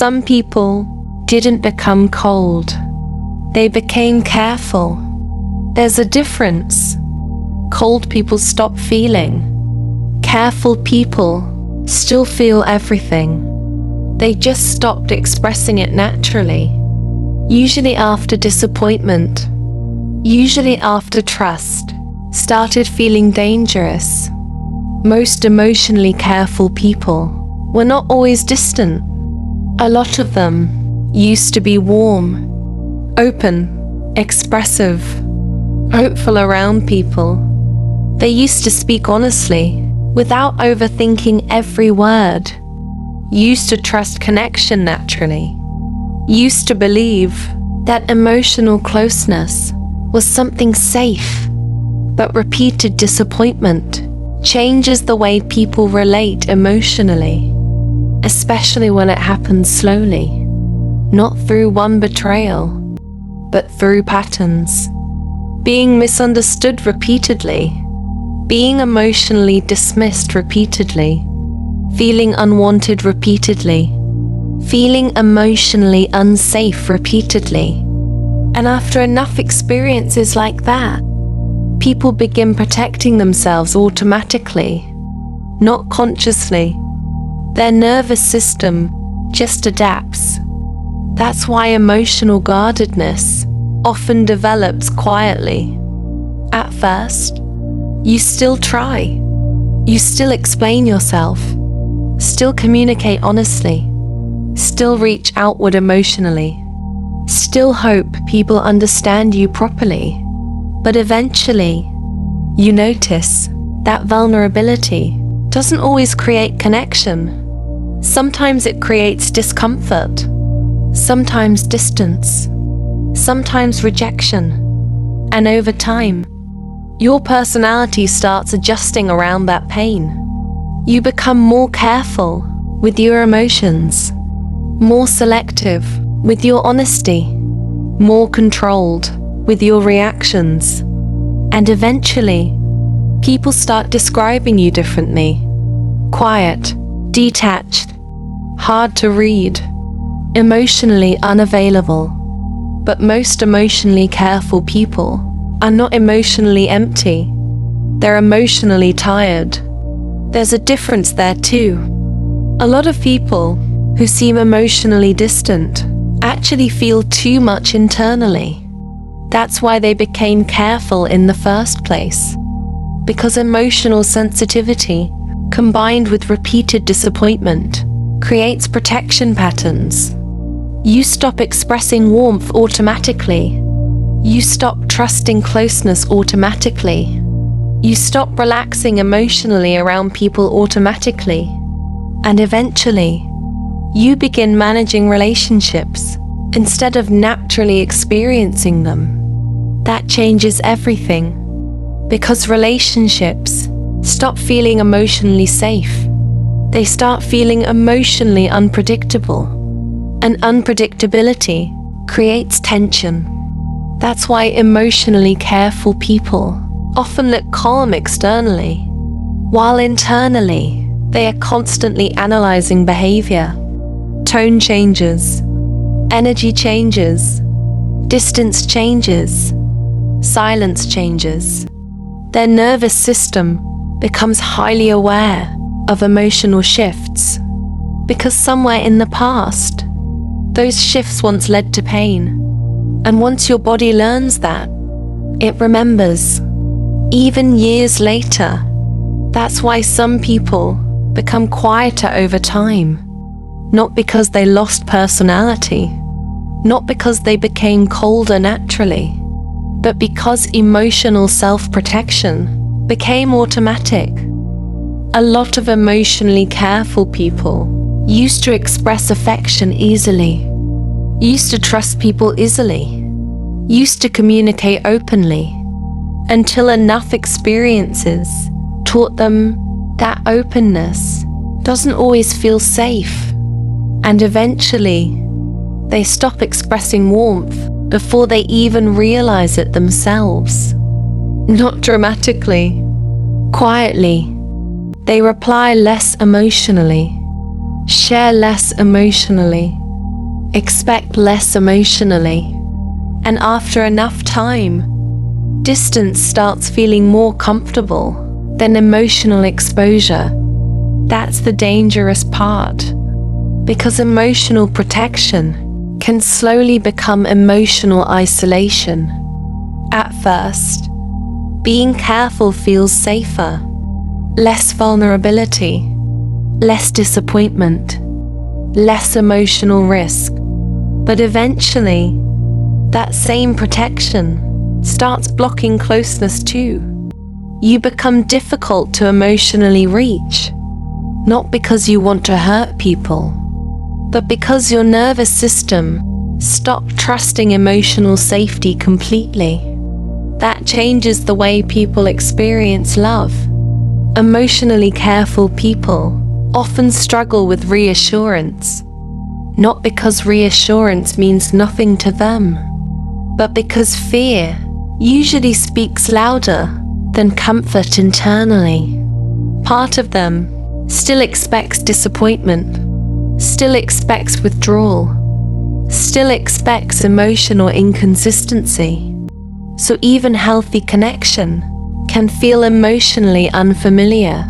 some people didn't become cold. They became careful. There's a difference. Cold people stop feeling. Careful people still feel everything. They just stopped expressing it naturally. Usually after disappointment, usually after trust started feeling dangerous. Most emotionally careful people were not always distant. A lot of them used to be warm, open, expressive, hopeful around people. They used to speak honestly, without overthinking every word. Used to trust connection naturally. Used to believe that emotional closeness was something safe. But repeated disappointment changes the way people relate emotionally, especially when it happens slowly, not through one betrayal, but through patterns. Being misunderstood repeatedly, being emotionally dismissed repeatedly, feeling unwanted repeatedly, feeling emotionally unsafe repeatedly. And after enough experiences like that, people begin protecting themselves automatically, not consciously. Their nervous system just adapts. That's why emotional guardedness often develops quietly. At first, you still try. You still explain yourself, still communicate honestly, still reach outward emotionally, still hope people understand you properly. But eventually, you notice that vulnerability doesn't always create connection. Sometimes it creates discomfort, sometimes distance, sometimes rejection. And over time, your personality starts adjusting around that pain. You become more careful with your emotions, more selective with your honesty, more controlled with your reactions. And eventually, people start describing you differently. Quiet, detached, hard to read, emotionally unavailable. But most emotionally careful people are not emotionally empty. They're emotionally tired. There's a difference there too. A lot of people who seem emotionally distant actually feel too much internally. That's why they became careful in the first place. Because emotional sensitivity, combined with repeated disappointment, creates protection patterns. You stop expressing warmth automatically. You stop trusting closeness automatically. You stop relaxing emotionally around people automatically. And eventually, you begin managing relationships instead of naturally experiencing them. That changes everything, because relationships stop feeling emotionally safe. They start feeling emotionally unpredictable. And unpredictability creates tension. That's why emotionally careful people often look calm externally, while internally they are constantly analyzing behavior. Tone changes, energy changes, distance changes, silence changes. Their nervous system becomes highly aware of emotional shifts, because somewhere in the past, those shifts once led to pain. And once your body learns that, it remembers, even years later. That's why some people become quieter over time, not because they lost personality, not because they became colder naturally, but because emotional self-protection became automatic. A lot of emotionally careful people used to express affection easily, used to trust people easily, used to communicate openly, until enough experiences taught them that openness doesn't always feel safe. And eventually, they stop expressing warmth before they even realize it themselves. Not dramatically, quietly. They reply less emotionally, share less emotionally, expect less emotionally. And after enough time, distance starts feeling more comfortable than emotional exposure. That's the dangerous part, because emotional protection can slowly become emotional isolation. At first, being careful feels safer, less vulnerability, less disappointment, less emotional risk. But eventually, that same protection starts blocking closeness too. You become difficult to emotionally reach, not because you want to hurt people, but because your nervous system stopped trusting emotional safety completely. That changes the way people experience love. Emotionally careful people often struggle with reassurance, not because reassurance means nothing to them, but because fear usually speaks louder than comfort internally. Part of them still expects disappointment, still expects withdrawal, still expects emotional inconsistency. So even healthy connection can feel emotionally unfamiliar.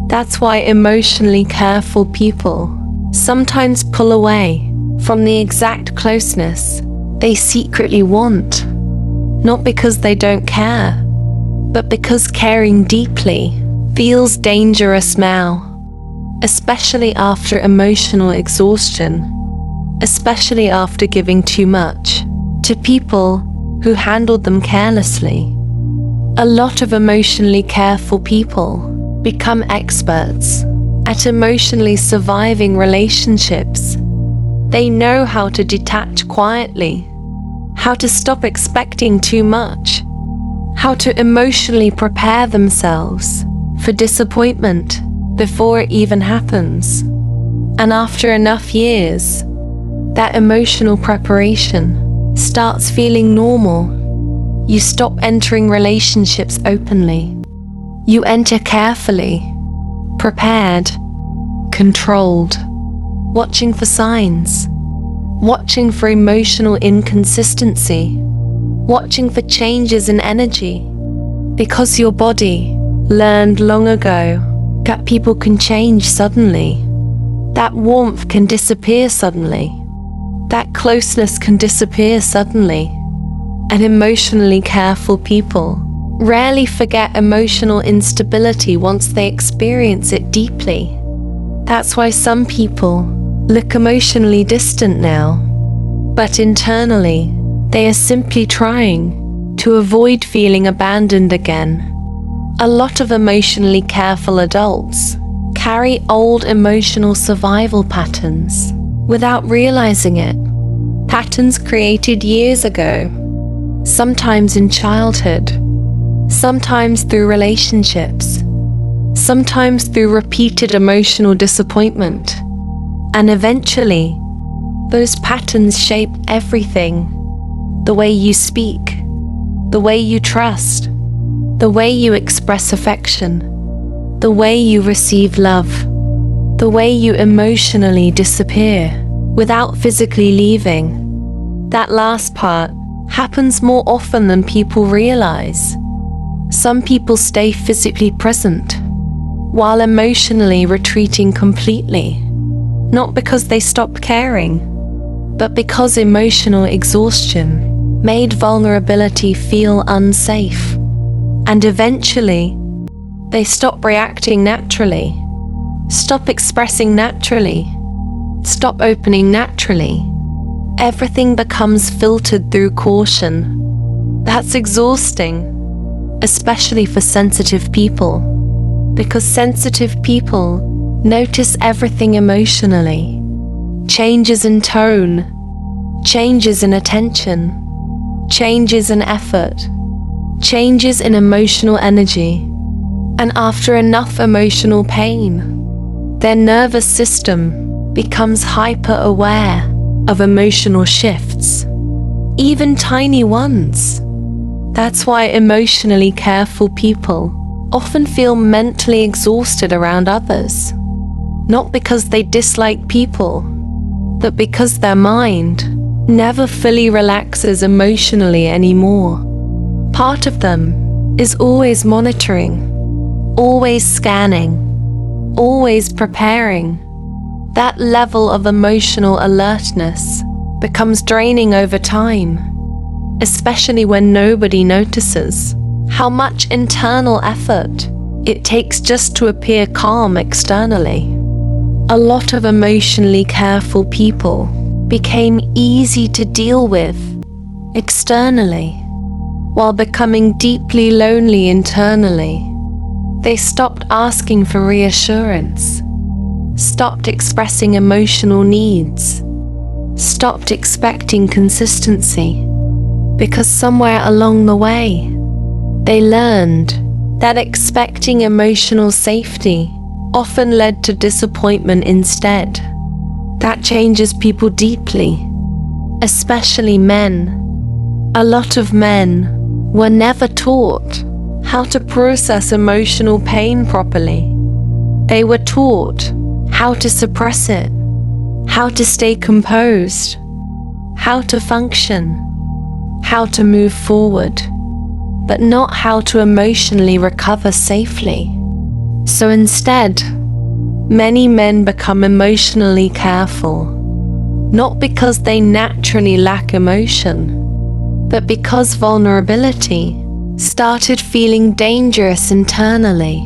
That's why emotionally careful people sometimes pull away from the exact closeness they secretly want, not because they don't care, but because caring deeply feels dangerous now, especially after emotional exhaustion, especially after giving too much to people who handled them carelessly. A lot of emotionally careful people become experts at emotionally surviving relationships. They know how to detach quietly, how to stop expecting too much, how to emotionally prepare themselves for disappointment before it even happens. And after enough years, that emotional preparation starts feeling normal. You stop entering relationships openly. You enter carefully, prepared, controlled, watching for signs, watching for emotional inconsistency, watching for changes in energy, because your body learned long ago that people can change suddenly. That warmth can disappear suddenly. That closeness can disappear suddenly. And emotionally careful people rarely forget emotional instability once they experience it deeply. That's why some people look emotionally distant now, but internally, they are simply trying to avoid feeling abandoned again. A lot of emotionally careful adults carry old emotional survival patterns without realizing it. Patterns created years ago, sometimes in childhood, sometimes through relationships, sometimes through repeated emotional disappointment. And eventually, those patterns shape everything. The way you speak, the way you trust, the way you express affection, the way you receive love, the way you emotionally disappear without physically leaving. That last part happens more often than people realize. Some people stay physically present while emotionally retreating completely, not because they stopped caring, but because emotional exhaustion made vulnerability feel unsafe. And eventually, they stop reacting naturally, stop expressing naturally, stop opening naturally. Everything becomes filtered through caution. That's exhausting, especially for sensitive people, because sensitive people notice everything emotionally. Changes in tone, changes in attention, changes in effort, changes in emotional energy. And after enough emotional pain, their nervous system becomes hyper-aware of emotional shifts, even tiny ones. That's why emotionally careful people often feel mentally exhausted around others, not because they dislike people, that because their mind never fully relaxes emotionally anymore, part of them is always monitoring, always scanning, always preparing. That level of emotional alertness becomes draining over time, especially when nobody notices how much internal effort it takes just to appear calm externally. A lot of emotionally careful people became easy to deal with externally, while becoming deeply lonely internally. They stopped asking for reassurance, stopped expressing emotional needs, stopped expecting consistency, because somewhere along the way, they learned that expecting emotional safety often led to disappointment instead. That changes people deeply, especially men. A lot of men were never taught how to process emotional pain properly. They were taught how to suppress it, how to stay composed, how to function, how to move forward, but not how to emotionally recover safely. So instead, many men become emotionally careful, not because they naturally lack emotion, but because vulnerability started feeling dangerous internally,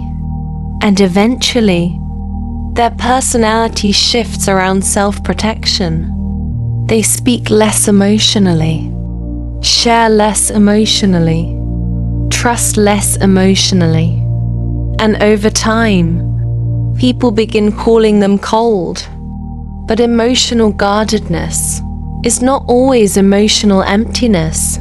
and eventually, their personality shifts around self-protection. They speak less emotionally, share less emotionally, trust less emotionally, and over time, people begin calling them cold. But emotional guardedness is not always emotional emptiness.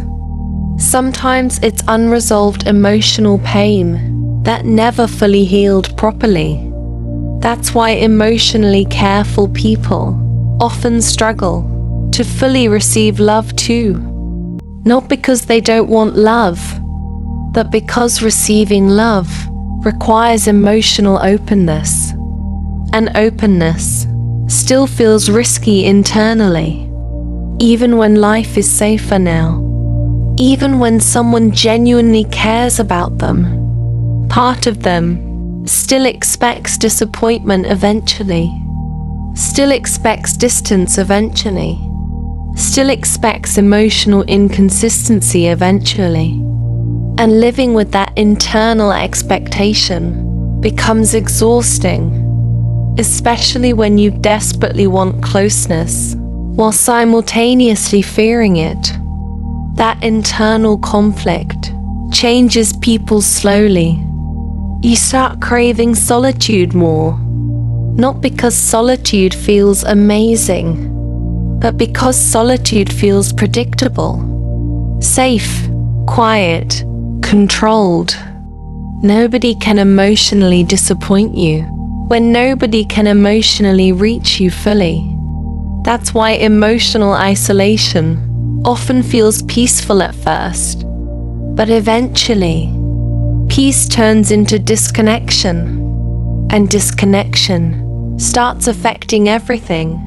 Sometimes it's unresolved emotional pain that never fully healed properly. That's why emotionally careful people often struggle to fully receive love too. Not because they don't want love, but because receiving love requires emotional openness. And openness still feels risky internally, even when life is safer now. Even when someone genuinely cares about them, part of them still expects disappointment eventually, still expects distance eventually, still expects emotional inconsistency eventually. And living with that internal expectation becomes exhausting, especially when you desperately want closeness while simultaneously fearing it. That internal conflict changes people slowly. You start craving solitude more, not because solitude feels amazing, but because solitude feels predictable, safe, quiet, controlled. Nobody can emotionally disappoint you when nobody can emotionally reach you fully. That's why emotional isolation often feels peaceful at first, but eventually, peace turns into disconnection, and disconnection starts affecting everything.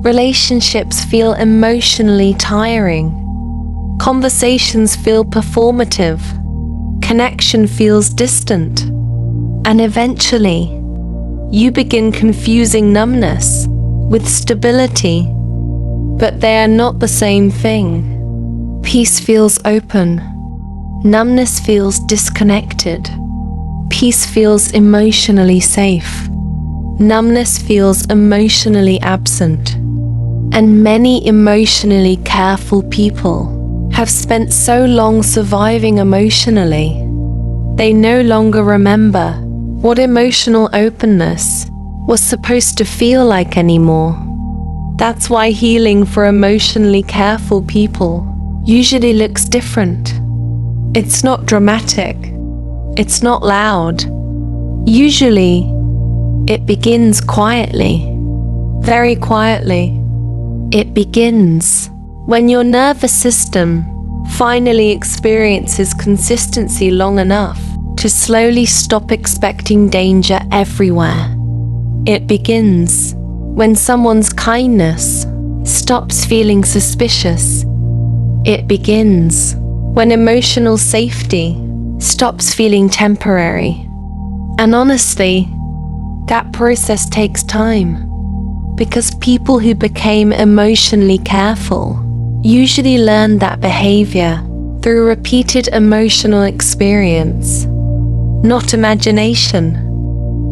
Relationships feel emotionally tiring. Conversations feel performative. Connection feels distant. And eventually, you begin confusing numbness with stability. But they are not the same thing. Peace feels open. Numbness feels disconnected. Peace feels emotionally safe. Numbness feels emotionally absent. And many emotionally careful people have spent so long surviving emotionally, they no longer remember what emotional openness was supposed to feel like anymore. That's why healing for emotionally careful people usually looks different. It's not dramatic. It's not loud. Usually, it begins quietly, very quietly. It begins when your nervous system finally experiences consistency long enough to slowly stop expecting danger everywhere. It begins when someone's kindness stops feeling suspicious. It begins when emotional safety stops feeling temporary. And honestly, that process takes time, because people who became emotionally careful usually learn that behavior through repeated emotional experience, not imagination.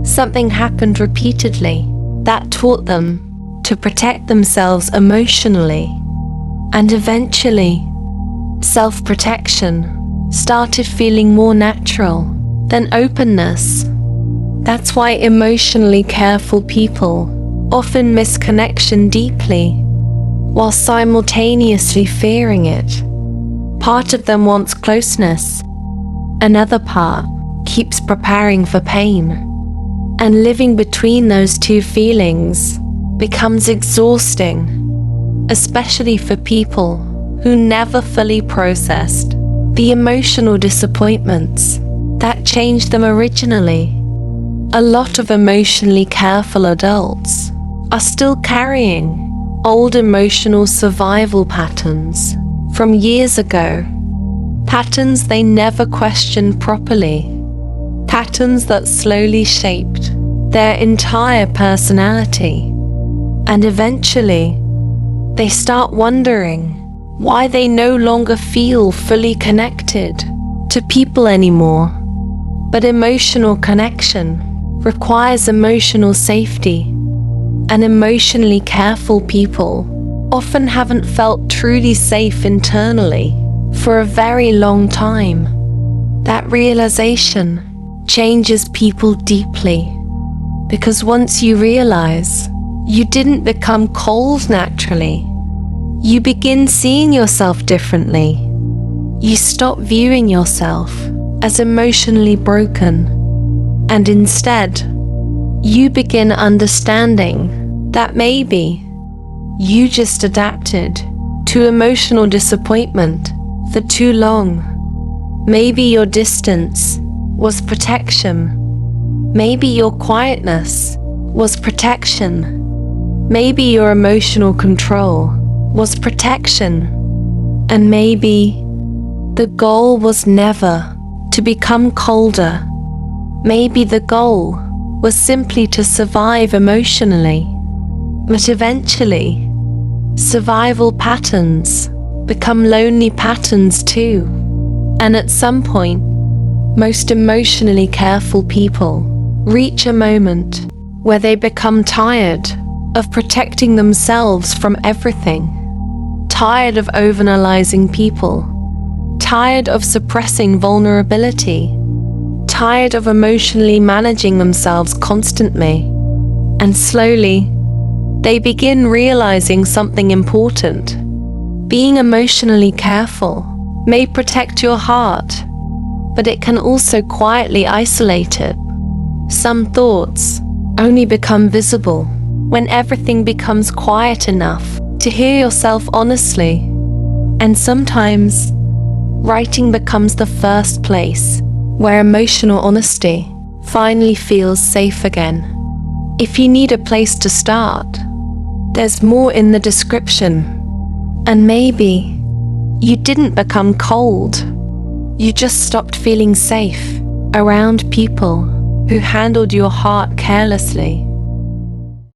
Something happened repeatedly that taught them to protect themselves emotionally, and eventually, self-protection started feeling more natural than openness. That's why emotionally careful people often miss connection deeply, while simultaneously fearing it. Part of them wants closeness, another part keeps preparing for pain. And living between those two feelings becomes exhausting, especially for people who never fully processed the emotional disappointments that changed them originally. A lot of emotionally careful adults are still carrying old emotional survival patterns from years ago, patterns they never questioned properly, patterns that slowly shaped their entire personality. And eventually, they start wondering why they no longer feel fully connected to people anymore. But emotional connection requires emotional safety, and emotionally careful people often haven't felt truly safe internally for a very long time. That realization changes people deeply, because once you realize you didn't become cold naturally, you begin seeing yourself differently. You stop viewing yourself as emotionally broken, and instead, you begin understanding that maybe you just adapted to emotional disappointment for too long. Maybe your distance was protection. Maybe your quietness was protection. Maybe your emotional control was protection. And maybe the goal was never to become colder. Maybe the goal was simply to survive emotionally. But eventually, survival patterns become lonely patterns too. And at some point, most emotionally careful people reach a moment where they become tired of protecting themselves from everything, tired of overanalyzing people, tired of suppressing vulnerability, tired of emotionally managing themselves constantly. And slowly, they begin realizing something important. Being emotionally careful may protect your heart, but it can also quietly isolate it. Some thoughts only become visible when everything becomes quiet enough to hear yourself honestly. And sometimes, writing becomes the first place where emotional honesty finally feels safe again. If you need a place to start, there's more in the description. And maybe you didn't become cold. You just stopped feeling safe around people who handled your heart carelessly.